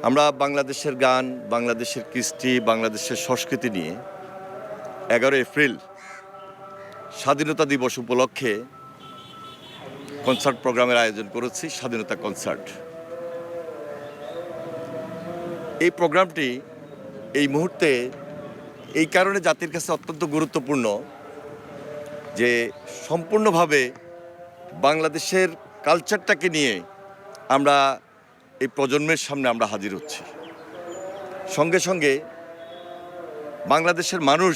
আমরা বাংলাদেশের গান, বাংলাদেশের কৃষ্টি, বাংলাদেশের সংস্কৃতি নিয়ে 11 এপ্রিল স্বাধীনতা দিবস উপলক্ষে কনসার্ট প্রোগ্রামের আয়োজন করেছি, স্বাধীনতা কনসার্ট। এই প্রোগ্রামটি এই মুহূর্তে এই কারণে জাতির কাছে অত্যন্ত গুরুত্বপূর্ণ যে সম্পূর্ণভাবে বাংলাদেশের কালচারটাকে নিয়ে আমরা এই প্রজন্মের সামনে আমরা হাজির হচ্ছি। সঙ্গে সঙ্গে বাংলাদেশের মানুষ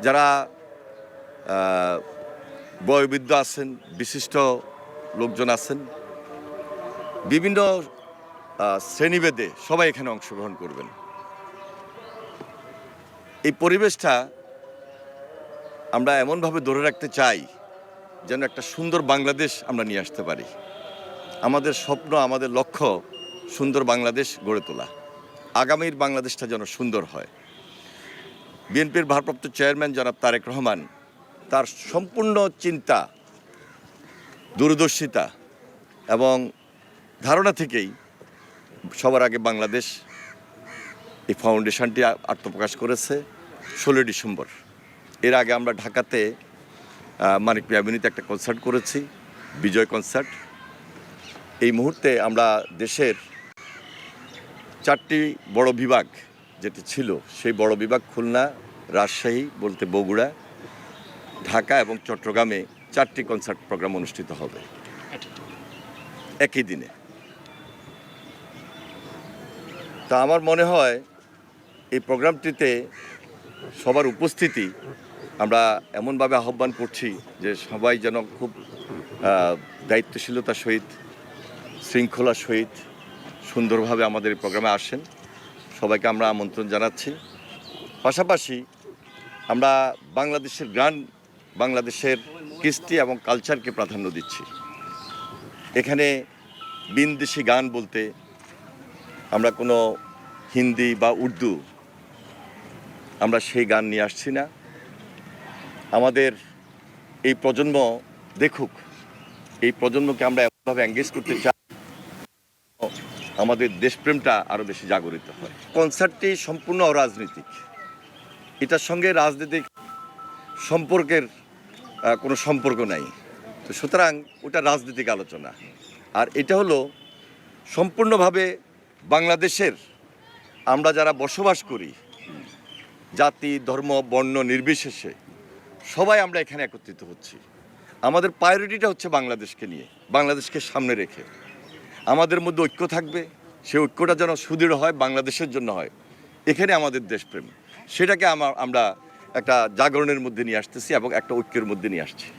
যারা বয়োবৃদ্ধ আছেন, বিশিষ্ট লোকজন আছেন, বিভিন্ন শ্রেণীভেদে সবাই এখানে অংশগ্রহণ করবেন। এই পরিবেশটা আমরা এমনভাবে ধরে রাখতে চাই যেন একটা সুন্দর বাংলাদেশ আমরা নিয়ে আসতে পারি। আমাদের স্বপ্ন, আমাদের লক্ষ্য সুন্দর বাংলাদেশ গড়ে তোলা, আগামীর বাংলাদেশটা যেন সুন্দর হয়। বিএনপির ভারপ্রাপ্ত চেয়ারম্যান জনাব তারেক রহমান তার সম্পূর্ণ চিন্তা, দূরদর্শিতা এবং ধারণা থেকেই সবার আগে বাংলাদেশ এই ফাউন্ডেশনটি আত্মপ্রকাশ করেছে 16 ডিসেম্বর। এর আগে আমরা ঢাকাতে মানিক মিয়া এভিনিউতে একটা কনসার্ট করেছি, বিজয় কনসার্ট। এই মুহূর্তে আমরা দেশের 4টি বড় বিভাগ যেটি ছিল, সেই বড় বিভাগ খুলনা, রাজশাহী বলতে বগুড়া, ঢাকা এবং চট্টগ্রামে 4টি কনসার্ট প্রোগ্রাম অনুষ্ঠিত হবে একই দিনে। তা আমার মনে হয় এই প্রোগ্রামটিতে সবার উপস্থিতি আমরা এমনভাবে আহ্বান করছি যে সবাই যেন খুব দায়িত্বশীলতার সহিত, শৃঙ্খলার সহিত সুন্দরভাবে আমাদের এই প্রোগ্রামে আসেন। সবাইকে আমরা আমন্ত্রণ জানাচ্ছি। পাশাপাশি আমরা বাংলাদেশের গান, বাংলাদেশের কৃষ্টি এবং কালচারকে প্রাধান্য দিচ্ছি। এখানে বিনদেশি গান বলতে আমরা কোনো হিন্দি বা উর্দু আমরা সেই গান নিয়ে আসছি না। আমাদের এই প্রজন্ম দেখুক, এই প্রজন্মকে আমরা এমনভাবে এঙ্গেজ করতে চাই আমাদের দেশপ্রেমটা আরও বেশি জাগরিত হয়। কনসার্টটি সম্পূর্ণ অরাজনৈতিক, এটার সঙ্গে রাজনৈতিক সম্পর্কের কোনো সম্পর্ক নাই। তো সুতরাং ওটা রাজনৈতিক আলোচনা, আর এটা হলো সম্পূর্ণভাবে বাংলাদেশের আমরা যারা বসবাস করি, জাতি, ধর্ম, বর্ণ নির্বিশেষে সবাই আমরা এখানে একত্রিত হচ্ছি। আমাদের প্রায়োরিটিটা হচ্ছে বাংলাদেশকে নিয়ে, বাংলাদেশকে সামনে রেখে আমাদের মধ্যে ঐক্য থাকবে। সে ঐক্যটা যেন সুদৃঢ় হয়, বাংলাদেশের জন্য হয়। এখানে আমাদের দেশপ্রেম, সেটাকে আমরা একটা জাগরণের মধ্যে নিয়ে আসতেছি এবং একটা ঐক্যের মধ্যে নিয়ে আসছি।